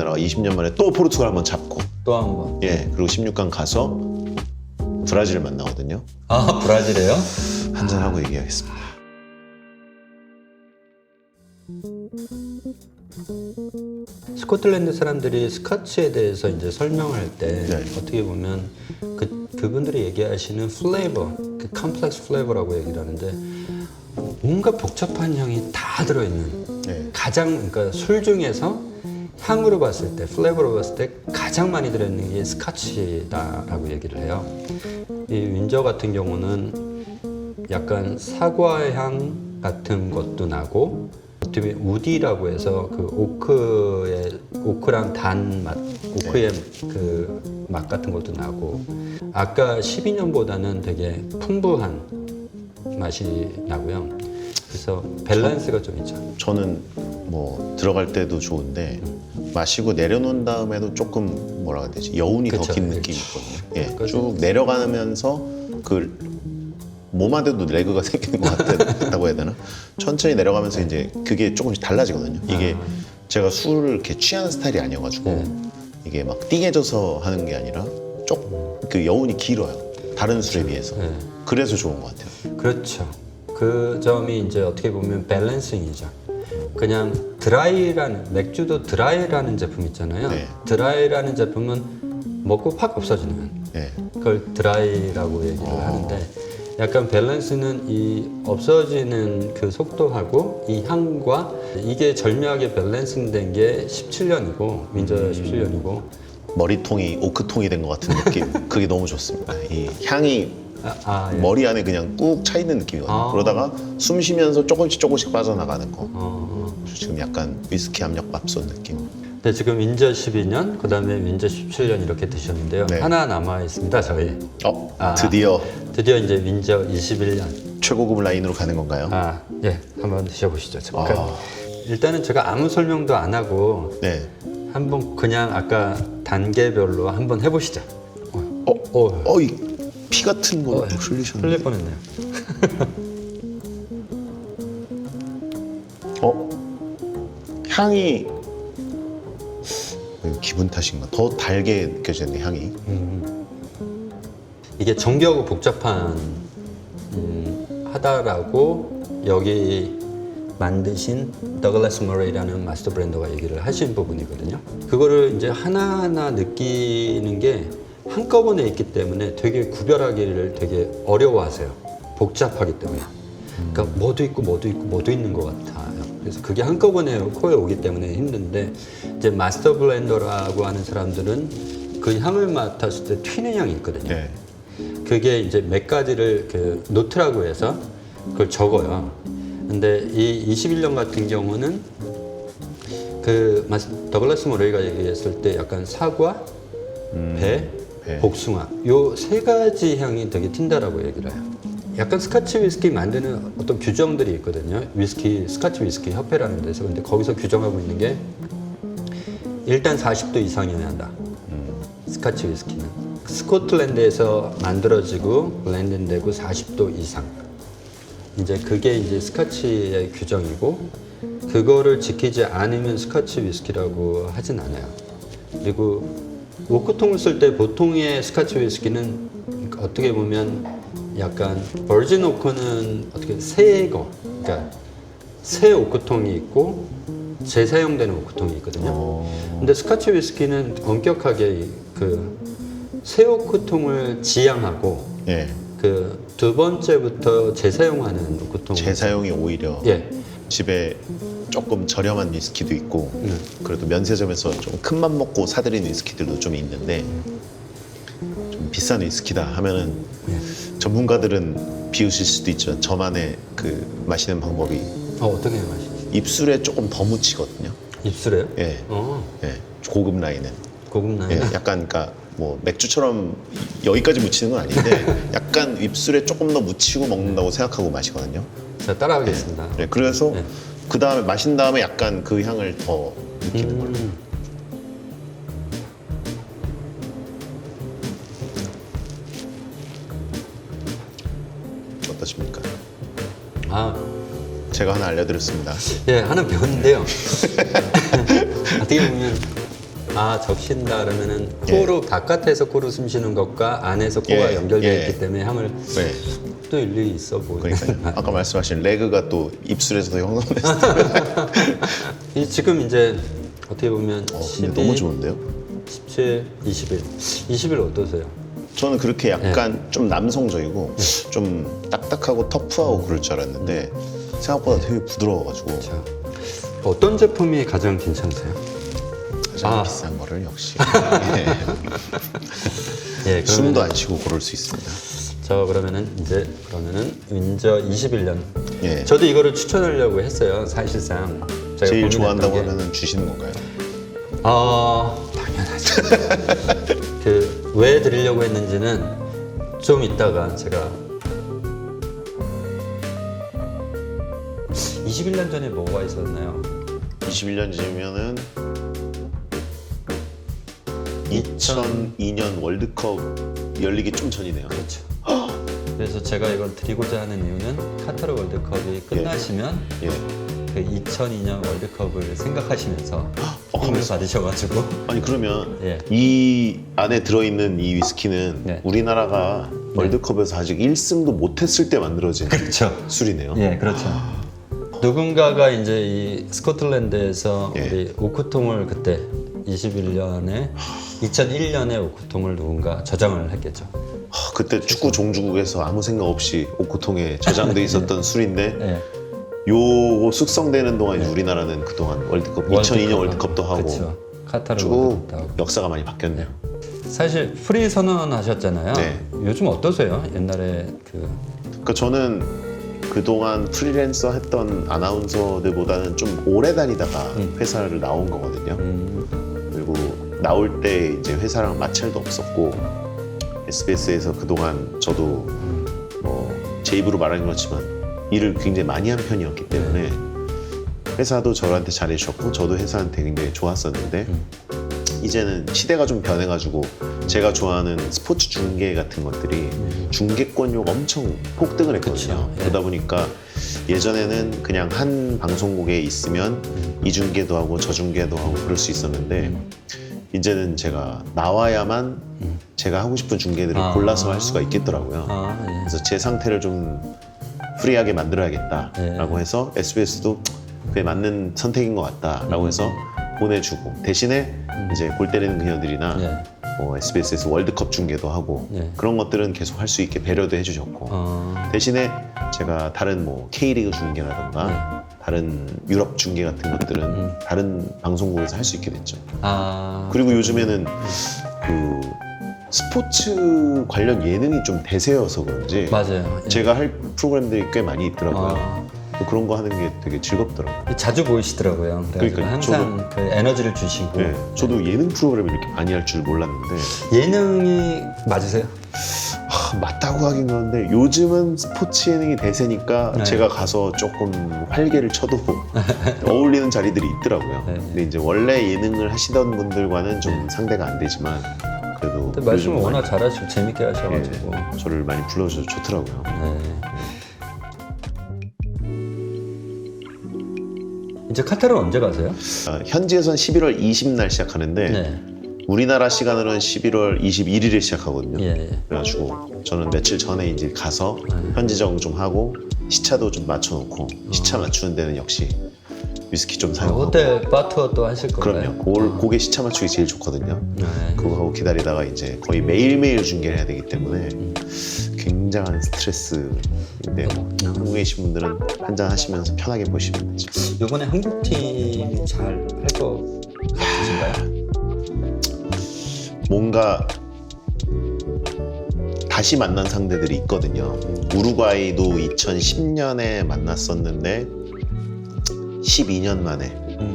우리나라가 20년 만에 또 포르투갈 한번 잡고 또 한 번. 예 그리고 16강 가서 브라질을 만나거든요. 아, 브라질이에요? 한잔하고 얘기하겠습니다. 스코틀랜드 사람들이 스카치에 대해서 이제 설명할 때 네. 어떻게 보면 그분들이 얘기하시는 플레이버, 그 컴플렉스 플레이버라고 얘기를 하는데 뭔가 복잡한 향이 다 들어있는 네. 가장 그러니까 술 중에서 향으로 봤을 때 플레이버로 봤을 때 가장 많이 들어있는 게 스카치다라고 얘기를 해요. 이 윈저 같은 경우는 약간 사과향 같은 것도 나고 어떻게 보면 우디라고 해서 그 오크랑 단 맛, 오크의 그 맛 같은 것도 나고 아까 12년보다는 되게 풍부한 맛이 나고요. 그래서 밸런스가 좀 있죠. 저는 뭐 들어갈 때도 좋은데 마시고 내려놓은 다음에도 조금 뭐라 해야 되지 여운이 그쵸, 더 긴 그쵸. 느낌이 있거든요. 예, 그쵸. 쭉 내려가면서 그 몸한테도 레그가 생기는 것 같다고 해야 되나? 천천히 내려가면서 이제 그게 조금씩 달라지거든요. 이게 제가 술을 이렇게 취하는 스타일이 아니어가지고 네. 이게 막 띵해져서 하는 게 아니라 그 여운이 길어요. 다른 술에 비해서. 네. 그래서 좋은 것 같아요. 그렇죠. 그 점이 이제 어떻게 보면 밸런싱이죠. 그냥 드라이라는 맥주도 드라이라는 제품 있잖아요. 네. 드라이라는 제품은 먹고 확 없어지는 네. 그걸 드라이라고 얘기를 하는데 약간 밸런스는 이 없어지는 그 속도하고 이 향과 이게 절묘하게 밸런싱된 게 17년이고 윈저 17년이고 머리통이 오크통이 된 것 같은 느낌. 그게 너무 좋습니다. 이 향이 예. 머리 안에 그냥 꾹 차 있는 느낌이거든요. 아. 그러다가 숨 쉬면서 조금씩 빠져나가는 거. 어. 지금 약간 위스키 압력 밥솥 느낌. 네, 지금 윈저 12년, 그 다음에 윈저 17년 이렇게 드셨는데요. 네. 하나 남아 있습니다, 저희. 드디어 드디어 이제 윈저 21년. 최고급 라인으로 가는 건가요? 예, 한번 드셔보시죠. 잠깐. 아. 일단은 제가 아무 설명도 안 하고 네. 한번 그냥 아까 단계별로 한번 해보시죠. 이 피 같은 거 흘리셨네. 흘릴 뻔했네요. 향이 기분 탓인가? 더 달게 느껴지는데 향이. 이게 정교하고 복잡한 하다라고 여기 만드신 더글라스 머레이라는 마스터 브랜더가 얘기를 하신 부분이거든요. 그거를 이제 하나하나 느끼는 게 한꺼번에 있기 때문에 되게 구별하기를 되게 어려워하세요. 복잡하기 때문에. 그러니까 뭐도 있고 뭐도 있고 뭐도 있는 것 같아요. 그래서 그게 한꺼번에 코에 오기 때문에 힘든데 이제 마스터 블렌더라고 하는 사람들은 그 향을 맡았을 때 튀는 향이 있거든요. 네. 그게 이제 몇 가지를 그 노트라고 해서 그걸 적어요. 근데 이 21년 같은 경우는 그 더글라스 모레이가 얘기했을 때 약간 사과, 배, 복숭아 요 세 가지 향이 되게 튄다라고 얘기를 해요. 약간 스카치 위스키 만드는 어떤 규정들이 있거든요. 스카치 위스키 협회라는 데서. 근데 거기서 규정하고 있는 게 일단 40도 이상이어야 한다. 스카치 위스키는 스코틀랜드에서 만들어지고 블렌딩되고 40도 이상. 이제 그게 이제 스카치의 규정이고 그거를 지키지 않으면 스카치 위스키라고 하진 않아요. 그리고 오크통을 쓸 때 보통의 스카치 위스키는 어떻게 보면 약간 버진 오크는 어떻게 새거, 그러니까 새 오크통이 있고 재사용되는 오크통이 있거든요. 근데 스카치 위스키는 엄격하게 그 새 오크통을 지향하고 예. 그 두 번째부터 재사용하는 오크통. 재사용이 오히려 예. 집에 조금 저렴한 위스키도 있고 그래도 면세점에서 좀 큰 맘 먹고 사들이는 위스키들도 좀 있는데 좀 비싼 위스키다 하면은 전문가들은 비우실 수도 있지만 저만의 그 마시는 방법이 어떻게 마시지? 입술에 조금 더 묻히거든요. 입술에요? 예. 어, 예. 고급 라인은. 고급 라인. 예. 약간 그러니까 뭐 맥주처럼 여기까지 묻히는 건 아닌데 약간 입술에 조금 더 묻히고 먹는다고 생각하고 마시거든요. 제가 따라하겠습니다. 네, 그래서 네. 그 다음에 마신 다음에 약간 그 향을 더 느끼는 걸로. 어떠십니까? 아, 제가 하나 알려드렸습니다. 예, 하나 배웠는데요. 어떻게 보면 적신다 그러면은 예. 코로 바깥에서 코로 숨 쉬는 것과 안에서 코가 예, 연결되어 예. 있기 때문에 향을 네. 또 일리 있어 보이네. 그러니까 아까 말씀하신 레그가 또 입술에서도 형성됐어요. 지금 이제 어떻게 보면 근데 12, 너무 좋은데요? 17, 21. 21 어떠세요? 저는 그렇게 약간 좀 남성적이고 좀 딱딱하고 터프하고 그럴 줄 알았는데 생각보다 되게 부드러워가지고 자, 어떤 제품이 가장 괜찮으세요? 가장 비싼 거를 역시 예, 숨도 안 쉬고 고를 수 있습니다. 그러면은 윈저 21년. 예. 저도 이거를 추천하려고 했어요. 사실상 제가 제일 고민했던 좋아한다고 게. 하면 주시는 건가요? 당연하죠. 왜 드리려고 했는지는 좀 이따가 제가 21년 전에 뭐가 있었나요? 21년 전이면은 2002년 월드컵 열리기 좀 전이네요. 그렇죠. 그래서 제가 이걸 드리고자 하는 이유는 카타르 월드컵이 끝나시면 예. 그 2002년 월드컵을 생각하시면서 힘을 하면서. 받으셔가지고 아니 그러면 예. 이 안에 들어있는 이 위스키는 네. 우리나라가 월드컵에서 아직 1승도 못했을 때 만들어진 그렇죠. 술이네요. 예, 그렇죠. 누군가가 이제 이 스코틀랜드에서 예. 우리 오크통을 그때 2001년에 오크통을 누군가 저장을 했겠죠. 그때 축구 종주국에서 아무 생각 없이 오크통에 저장돼 있었던 술인데 예. 요 숙성되는 동안 이제 우리나라는 그동안 월드컵 2002년 월드컵도 하고 그렇죠. 카타르 쭉 월드컵도 하고. 역사가 많이 바뀌었네요. 사실 프리 선언하셨잖아요. 네. 요즘 어떠세요? 옛날에 그러니까 저는 그동안 프리랜서 했던 아나운서들보다는 좀 오래 다니다가 회사를 나온 거거든요. 그리고 나올 때 이제 회사랑 마찰도 없었고 SBS에서 그동안 저도 뭐 제 입으로 말하는 그렇지만 일을 굉장히 많이 한 편이었기 때문에 회사도 저한테 잘해주셨고 저도 회사한테 굉장히 좋았었는데 이제는 시대가 좀 변해가지고 제가 좋아하는 스포츠 중계 같은 것들이 중계권료가 엄청 폭등을 했거든요. 그쵸, 예. 그러다 보니까 예전에는 그냥 한 방송국에 있으면 이 중계도 하고 저 중계도 하고 그럴 수 있었는데 이제는 제가 나와야만 제가 하고 싶은 중계들을 골라서 할 수가 있겠더라고요. 예. 그래서 제 상태를 좀 프리하게 만들어야겠다라고 해서 SBS도 그게 맞는 선택인 것 같다라고 해서 보내주고 대신에 이제 골 때리는 그녀들이나 예. SBS에서 월드컵 중계도 하고 예. 그런 것들은 계속 할 수 있게 배려도 해주셨고 대신에 제가 다른 뭐 K리그 중계라든가 다른 유럽 중계 같은 것들은 다른 방송국에서 할 수 있게 됐죠. 그리고 요즘에는 그 스포츠 관련 예능이 좀 대세여서 그런지 맞아요. 예. 제가 할 프로그램들이 꽤 많이 있더라고요. 또 그런 거 하는 게 되게 즐겁더라고요. 자주 보이시더라고요. 그래가지고 그러니까요. 항상 그 에너지를 주시고. 네, 저도 예능 프로그램을 이렇게 많이 할 줄 몰랐는데 예능이 맞으세요? 맞다고 하긴 그런데 요즘은 스포츠 예능이 대세니까 네. 제가 가서 조금 활개를 쳐도 어울리는 자리들이 있더라고요. 네. 근데 이제 원래 예능을 하시던 분들과는 좀 상대가 안 되지만 그래도 근데 말씀을 요즘 워낙 잘하시고 재밌게 하셔가지고. 저를 많이 불러주셔서 좋더라고요. 네. 이제 카타르 언제 가세요? 현지에선 11월 20날 시작하는데 네. 우리나라 시간으로는 11월 21일에 시작하거든요. 예. 그래가지고 저는 며칠 전에 이제 가서 현지 적응 좀 하고 시차도 좀 맞춰놓고 시차 맞추는 데는 역시 위스키 좀 사용하고 호텔 바투어도 하실 건가요? 그럼요. 그게 시차 맞추기 제일 좋거든요. 네. 그거 하고 기다리다가 이제 거의 매일매일 중계를 해야 되기 때문에 굉장한 스트레스인데 한국에 계신 분들은 한잔 하시면서 편하게 보시면 되죠. 이번에 한국 팀이 잘 할 것 같으신가요? 뭔가 다시 만난 상대들이 있거든요. 우루과이도 2010년에 만났었는데 12년 만에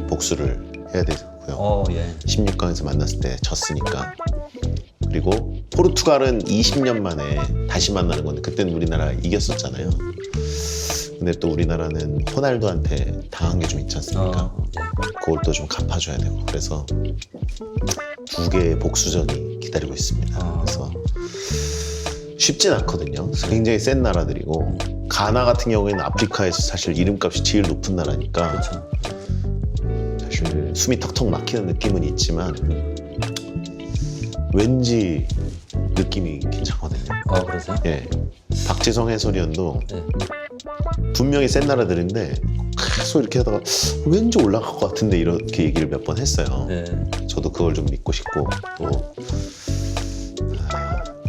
복수를 해야 되고요. 예. 16강에서 만났을 때 졌으니까. 그리고 포르투갈은 20년 만에 다시 만나는 건데 그때는 우리나라가 이겼었잖아요. 근데 또 우리나라는 호날두한테 당한 게 좀 있지 않습니까? 그걸 또 좀 갚아줘야 되고 그래서 두 개의 복수전이 기다리고 있습니다. 그래서 쉽진 않거든요. 굉장히 센 나라들이고 가나 같은 경우에는 아프리카에서 사실 이름값이 제일 높은 나라니까 그렇죠. 그 숨이 턱턱 막히는 느낌은 있지만 왠지 느낌이 괜찮거든요. 그러세요? 예, 박지성 해설위원도 네. 분명히 센 나라들인데 계속 이렇게 하다가 왠지 올라갈 것 같은데 이렇게 얘기를 몇 번 했어요. 네. 저도 그걸 좀 믿고 싶고 또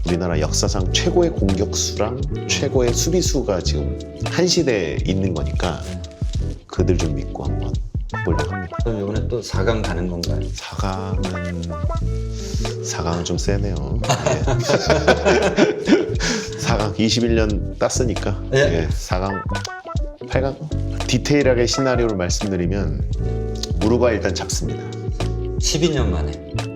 우리나라 역사상 최고의 공격수랑 최고의 수비수가 지금 한 시대에 있는 거니까 그들 좀 믿고 한번 해보려고 합니다. 그럼 이번에 또 4강 가는 건가요? 4강은 좀 세네요. 예. 4강 21년 땄으니까 예. 예, 4강 8강 디테일하게 시나리오를 말씀드리면 우루과이 일단 잡습니다. 12년 만에.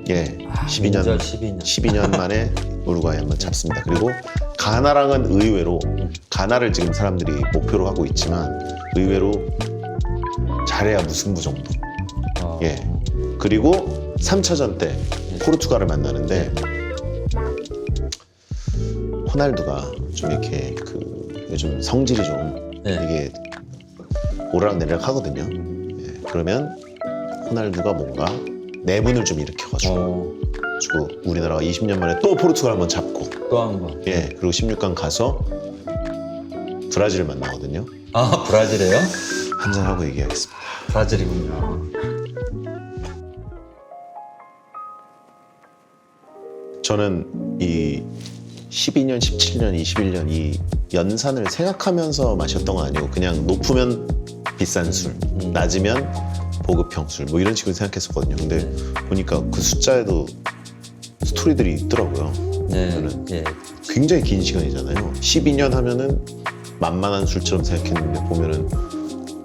예, 진짜 12년 12년. 만에 우루과이 한번 잡습니다. 그리고 가나랑은 의외로 가나를 지금 사람들이 목표로 하고 있지만 의외로 잘해야 무승부 정도. 예. 그리고 3차전 때 포르투갈을 만나는데 호날두가 좀 이렇게 그 요즘 성질이 좀 네. 이게 오르락내리락 하거든요. 예. 그러면 호날두가 뭔가 내분을 좀 일으켜가지고 우리나라가 20년 만에 또 포르투갈 한번 잡고 또 한 번. 예. 그리고 16강 가서 브라질을 만나거든요. 브라질이에요? 한잔하고 얘기하겠습니다. 브라질이군요. 저는 이 12년, 17년, 21년 이 연산을 생각하면서 마셨던 건 아니고 그냥 높으면 비싼 술, 낮으면 보급형 술 뭐 이런 식으로 생각했었거든요. 근데 보니까 그 숫자에도 스토리들이 있더라고요. 네. 저는 예. 굉장히 긴 시간이잖아요. 12년 하면은 만만한 술처럼 생각했는데 보면은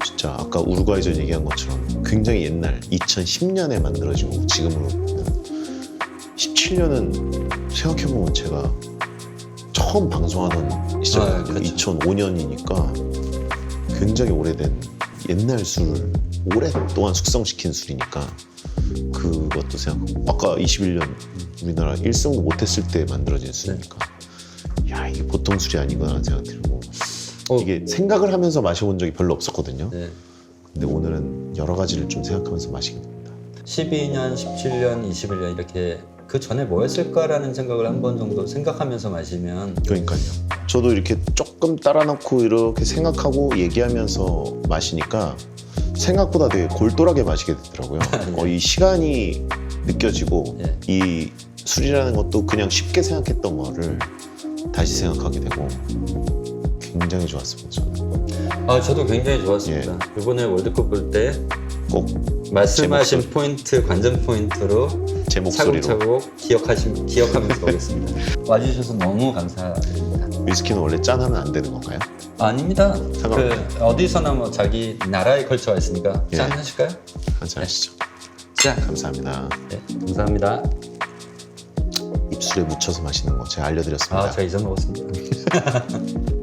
진짜 아까 우루과이전 얘기한 것처럼 굉장히 옛날 2010년에 만들어지고 지금으로 보면 17년은 생각해보면 제가 처음 방송하던 시절이거든요. 그렇죠. 2005년이니까 굉장히 오래된 옛날 술을 오랫동안 숙성시킨 술이니까 그것도 생각하고 아까 21년 우리나라 1승도 못했을 때 만들어진 술이니까 야 이게 보통 술이 아니구나라는 생각이 들고 이게 생각을 하면서 마셔본 적이 별로 없었거든요. 네. 근데 오늘은 여러 가지를 좀 생각하면서 마시게 됩니다. 12년, 17년, 21년 이렇게 그 전에 뭐였을까라는 생각을 한 번 정도 생각하면서 마시면 그러니까요. 저도 이렇게 조금 따라 놓고 이렇게 생각하고 얘기하면서 마시니까 생각보다 되게 골똘하게 마시게 되더라고요. 이 시간이 느껴지고 예. 이 술이라는 것도 그냥 쉽게 생각했던 거를 다시 생각하게 되고 굉장히 좋았습니다. 저는 저도 굉장히 좋았습니다. 이번에 월드컵 볼 때 꼭 말씀하신 포인트, 관전 포인트로 제 목소리로 차곡차곡 기억하면서 오겠습니다. 와주셔서 너무 감사드립니다. 위스키는 원래 짠하면 안 되는 건가요? 아닙니다. 상관없어요. 어디서나 뭐 자기 나라에 걸쳐가 있으니까 예. 짠 하실까요? 한잔 하시죠. 짠. 감사합니다. 네, 감사합니다. 입술에 묻혀서 마시는 거 제가 알려드렸습니다. 제가 잊어먹었습니다.